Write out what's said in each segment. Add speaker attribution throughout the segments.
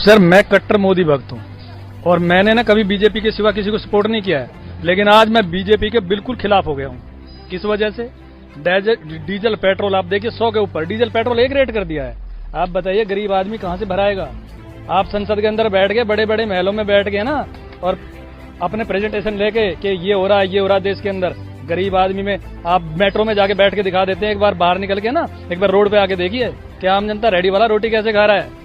Speaker 1: Sir मैं कट्टर मोदी भक्त हूँ और मैंने ना कभी बीजेपी के सिवा किसी को सपोर्ट नहीं किया है, लेकिन आज मैं बीजेपी के बिल्कुल खिलाफ हो गया हूँ। किस वजह से? डीजल पेट्रोल आप देखिए 100 के ऊपर डीजल पेट्रोल एक रेट कर दिया है। आप बताइए गरीब आदमी कहाँ से भराएगा? आप संसद के अंदर बैठ गए, बड़े बड़े महलों में बैठ गए ना, और अपने प्रेजेंटेशन लेके कि ये हो रहा है, ये हो रहा है देश के अंदर। गरीब आदमी में आप मेट्रो में जाके बैठ के दिखा देते हैं। एक बार बाहर निकल के ना, एक बार रोड पे आके देखिए कि आम जनता रेडी वाला रोटी कैसे खा रहा है।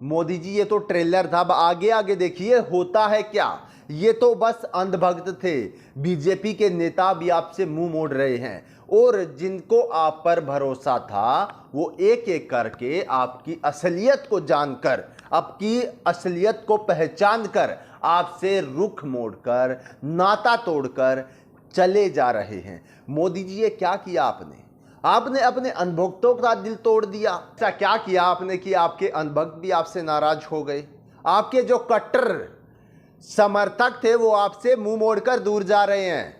Speaker 2: मोदी जी ये तो ट्रेलर था, अब आगे आगे देखिए होता है क्या। ये तो बस अंधभक्त थे। बीजेपी के नेता भी आपसे मुंह मोड़ रहे हैं और जिनको आप पर भरोसा था वो एक एक करके आपकी असलियत को जानकर, आपकी असलियत को पहचान कर आपसे रुख मोड़कर, नाता तोड़कर चले जा रहे हैं। मोदी जी ये क्या किया आपने? आपने अपने अनभक्तों का दिल तोड़ दिया। ऐसा क्या किया आपने कि आपके अनभक्त भी आपसे नाराज हो गए? आपके जो कट्टर समर्थक थे वो आपसे मुंह मोड़कर दूर जा रहे हैं।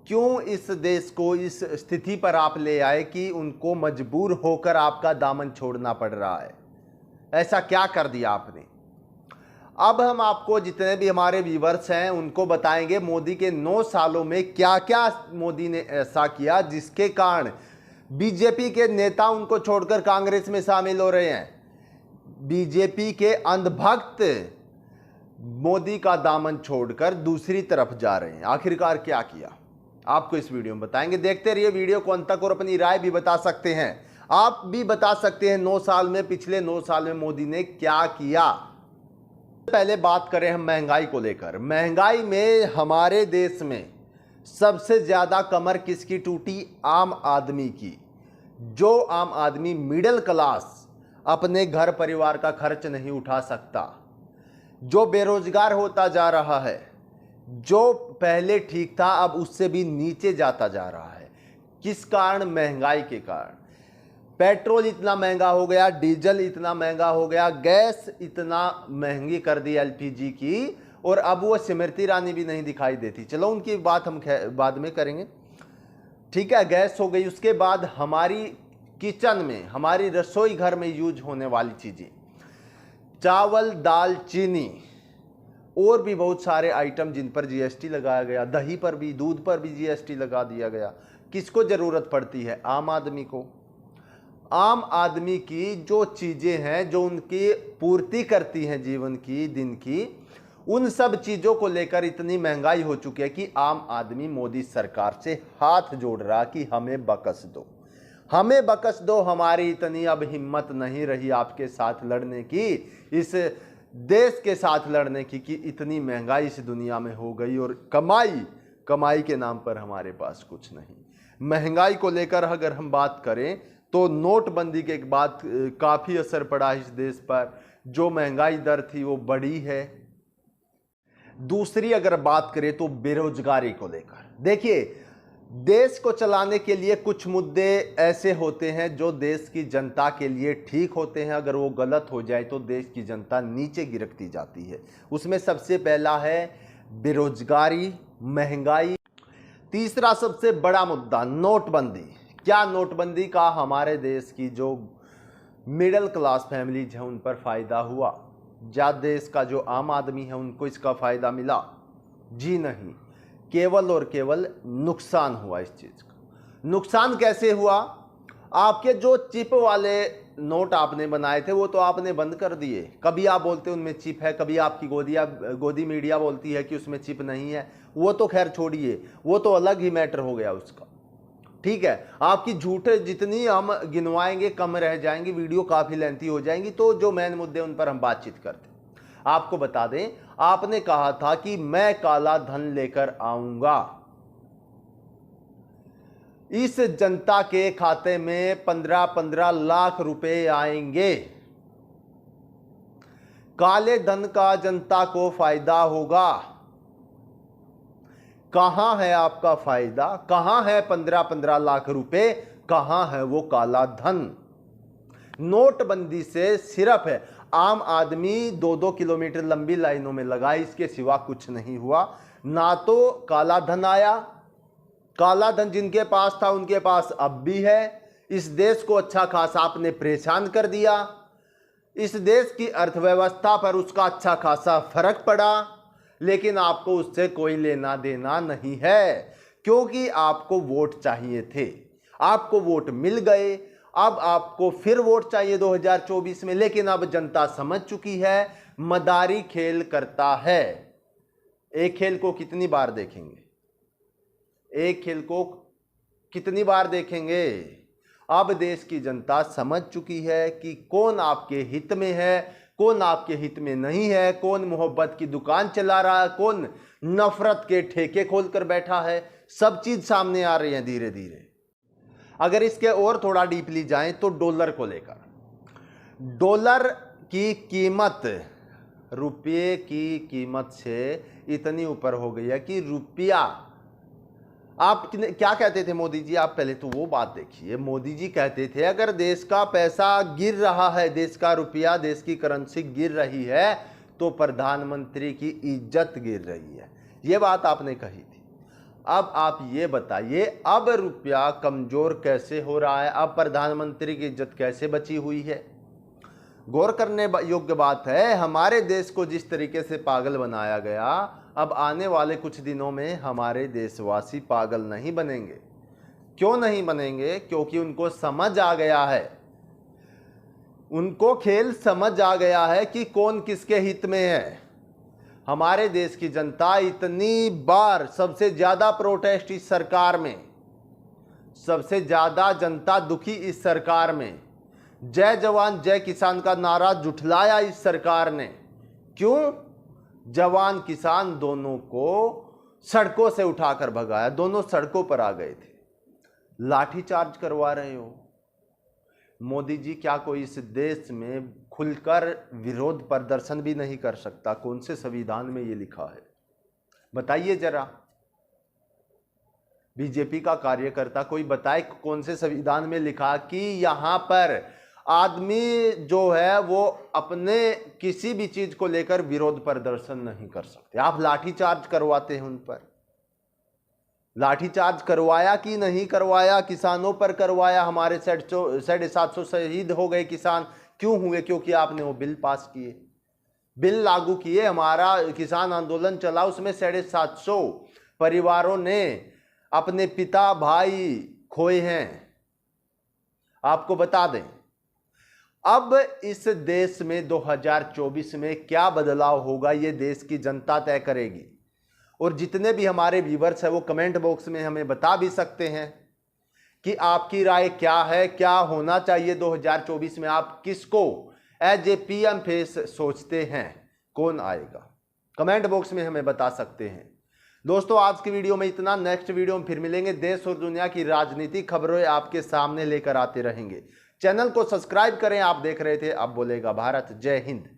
Speaker 2: क्यों इस देश को इस स्थिति पर आप ले आए कि उनको मजबूर होकर आपका दामन छोड़ना पड़ रहा है? ऐसा क्या कर दिया आपने? अब हम आपको जितने भी हमारे व्यूवर्स हैं उनको बताएंगे मोदी के 9 सालों में क्या क्या मोदी ने ऐसा किया जिसके कारण बीजेपी के नेता उनको छोड़कर कांग्रेस में शामिल हो रहे हैं। बीजेपी के अंधभक्त मोदी का दामन छोड़कर दूसरी तरफ जा रहे हैं। आखिरकार क्या किया आपको इस वीडियो में बताएंगे। देखते रहिए वीडियो को अंत तक और अपनी राय भी बता सकते हैं। आप भी बता सकते हैं 9 साल में, पिछले 9 साल में मोदी ने क्या किया। पहले बात करें हम महंगाई को लेकर। महंगाई में हमारे देश में सबसे ज्यादा कमर किसकी टूटी? आम आदमी की। जो आम आदमी मिडिल क्लास अपने घर परिवार का खर्च नहीं उठा सकता, जो बेरोजगार होता जा रहा है, जो पहले ठीक था अब उससे भी नीचे जाता जा रहा है। किस कारण? महंगाई के कारण। पेट्रोल इतना महंगा हो गया, डीजल इतना महंगा हो गया, गैस इतना महंगी कर दी एलपीजी की, और अब वो स्मृति ईरानी भी नहीं दिखाई देती। चलो उनकी बात हम बाद में करेंगे, ठीक है। गैस हो गई, उसके बाद हमारी किचन में, हमारी रसोई घर में यूज होने वाली चीज़ें, चावल, दाल, चीनी और भी बहुत सारे आइटम जिन पर जीएसटी लगाया गया। दही पर भी, दूध पर भी जीएसटी लगा दिया गया। किसको ज़रूरत पड़ती है? आम आदमी को। आम आदमी की जो चीज़ें हैं जो उनकी पूर्ति करती हैं जीवन की, दिन की, उन सब चीज़ों को लेकर इतनी महंगाई हो चुकी है कि आम आदमी मोदी सरकार से हाथ जोड़ रहा कि हमें बकस दो, हमें बकस दो। हमारी इतनी अब हिम्मत नहीं रही आपके साथ लड़ने की, इस देश के साथ लड़ने की, कि इतनी महंगाई इस दुनिया में हो गई और कमाई के नाम पर हमारे पास कुछ नहीं। महंगाई को लेकर अगर हम बात करें तो नोटबंदी के बाद काफ़ी असर पड़ा इस देश पर। जो महंगाई दर थी वो बढ़ी है। दूसरी अगर बात करें तो बेरोजगारी को लेकर, देखिए देश को चलाने के लिए कुछ मुद्दे ऐसे होते हैं जो देश की जनता के लिए ठीक होते हैं, अगर वो गलत हो जाए तो देश की जनता नीचे गिरती जाती है। उसमें सबसे पहला है बेरोजगारी, महंगाई। तीसरा सबसे बड़ा मुद्दा नोटबंदी। क्या नोटबंदी का हमारे देश की जो मिडिल क्लास फैमिलीज हैं उन पर फ़ायदा हुआ? क्या देश का जो आम आदमी है उनको इसका फ़ायदा मिला? जी नहीं, केवल और केवल नुकसान हुआ इस चीज़ का। नुकसान कैसे हुआ? आपके जो चिप वाले नोट आपने बनाए थे वो तो आपने बंद कर दिए। कभी आप बोलते उनमें चिप है, कभी आपकी गोदी मीडिया बोलती है कि उसमें चिप नहीं है। वो तो खैर छोड़िए, वो तो अलग ही मैटर हो गया उसका, ठीक है। आपकी झूठे जितनी हम गिनवाएंगे कम रह जाएंगी, वीडियो काफ़ी लेंथी हो जाएंगी। तो जो मेन मुद्दे उन पर हम बातचीत करते हैं। आपको बता दें, आपने कहा था कि मैं काला धन लेकर आऊंगा, इस जनता के खाते में 15-15 लाख रुपए आएंगे, काले धन का जनता को फायदा होगा। कहां है आपका फायदा? कहां है 15-15 लाख रुपए? कहां है वो काला धन? नोटबंदी से सिर्फ है आम आदमी 2-2 किलोमीटर लंबी लाइनों में लगा, इसके सिवा कुछ नहीं हुआ। ना तो काला धन आया, काला धन जिनके पास था उनके पास अब भी है। इस देश को अच्छा खासा आपने परेशान कर दिया। इस देश की अर्थव्यवस्था पर उसका अच्छा खासा फर्क पड़ा, लेकिन आपको उससे कोई लेना देना नहीं है, क्योंकि आपको वोट चाहिए थे। आपको वोट मिल गए, अब आपको फिर वोट चाहिए 2024 में, लेकिन अब जनता समझ चुकी है मदारी खेल करता है। एक खेल को कितनी बार देखेंगे? एक खेल को कितनी बार देखेंगे? अब देश की जनता समझ चुकी है कि कौन आपके हित में है, कौन आपके हित में नहीं है, कौन मोहब्बत की दुकान चला रहा है, कौन नफरत के ठेके खोलकर बैठा है। सब चीज सामने आ रही है धीरे धीरे। अगर इसके और थोड़ा डीपली जाएं तो डॉलर को लेकर, डॉलर की कीमत रुपये की कीमत से इतनी ऊपर हो गई है कि रुपया, आप क्या कहते थे मोदी जी? आप पहले तो वो बात देखिए। मोदी जी कहते थे अगर देश का पैसा गिर रहा है, देश का रुपया, देश की करेंसी गिर रही है, तो प्रधानमंत्री की इज्जत गिर रही है। ये बात आपने कही थी। अब आप ये बताइए, अब रुपया कमजोर कैसे हो रहा है? अब प्रधानमंत्री की इज्जत कैसे बची हुई है? गौर करने योग्य बात है। हमारे देश को जिस तरीके से पागल बनाया गया, अब आने वाले कुछ दिनों में हमारे देशवासी पागल नहीं बनेंगे। क्यों नहीं बनेंगे? क्योंकि उनको समझ आ गया है, उनको खेल समझ आ गया है कि कौन किसके हित में है। हमारे देश की जनता इतनी बार, सबसे ज्यादा प्रोटेस्ट इस सरकार में, सबसे ज्यादा जनता दुखी इस सरकार में, जय जवान जय किसान का नारा जुठलाया इस सरकार ने। क्यों? जवान किसान दोनों को सड़कों से उठाकर भगाया, दोनों सड़कों पर आ गए थे। लाठीचार्ज करवा रहे हो। मोदी जी, क्या कोई इस देश में खुलकर विरोध प्रदर्शन भी नहीं कर सकता? कौन से संविधान में ये लिखा है? बताइए जरा। बीजेपी का कार्यकर्ता कोई बताए कौन से संविधान में लिखा कि यहां पर आदमी जो है वो अपने किसी भी चीज को लेकर विरोध प्रदर्शन नहीं कर सकते? आप लाठीचार्ज करवाते हैं उन पर। लाठीचार्ज करवाया कि नहीं करवाया? किसानों पर करवाया। हमारे 750 शहीद हो गए किसान। क्यों हुए? क्योंकि आपने वो बिल पास किए, बिल लागू किए। हमारा किसान आंदोलन चला, उसमें 750 परिवारों ने अपने पिता भाई खोए हैं। आपको बता दें, अब इस देश में 2024 में क्या बदलाव होगा, ये देश की जनता तय करेगी। और जितने भी हमारे व्यूअर्स हैं वो कमेंट बॉक्स में हमें बता भी सकते हैं कि आपकी राय क्या है, क्या होना चाहिए 2024 में। आप किसको एज ए पीएम फेस सोचते हैं, कौन आएगा? कमेंट बॉक्स में हमें बता सकते हैं। दोस्तों, आज की वीडियो में इतना। नेक्स्ट वीडियो में फिर मिलेंगे। देश और दुनिया की राजनीतिक खबरें आपके सामने लेकर आते रहेंगे। चैनल को सब्सक्राइब करें। आप देख रहे थे अब बोलेगा भारत। जय हिंद।